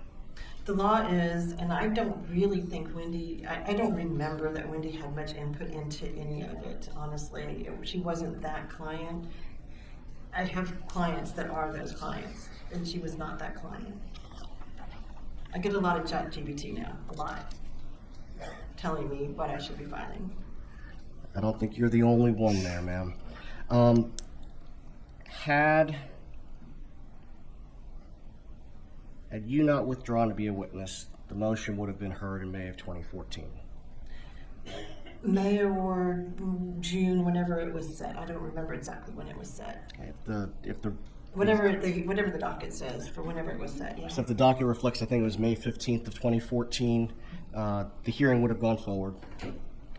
The law is, and I don't really think Wendi, I don't remember that Wendi had much input into any of it, honestly. She wasn't that client. I have clients that are those clients, and she was not that client. I get a lot of ChatGPT now, a lot, telling me what I should be filing. I don't think you're the only one there, ma'am. Had you not withdrawn to be a witness, the motion would have been heard in May of 2014. May or June, whenever it was set. I don't remember exactly when it was set. Whatever the docket says for whenever it was set. Yeah. So if the docket reflects, I think it was May 15th of 2014, the hearing would have gone forward.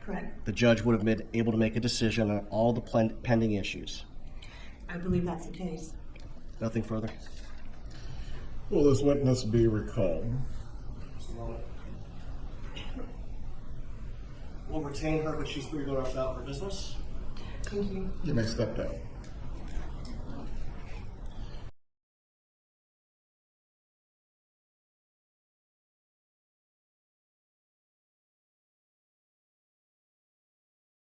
Correct. The judge would have been able to make a decision on all the pending issues. I believe that's the case. Nothing further? Will this witness be recalled? We'll retain her, but she's free to go out for business. Thank you. You may step down.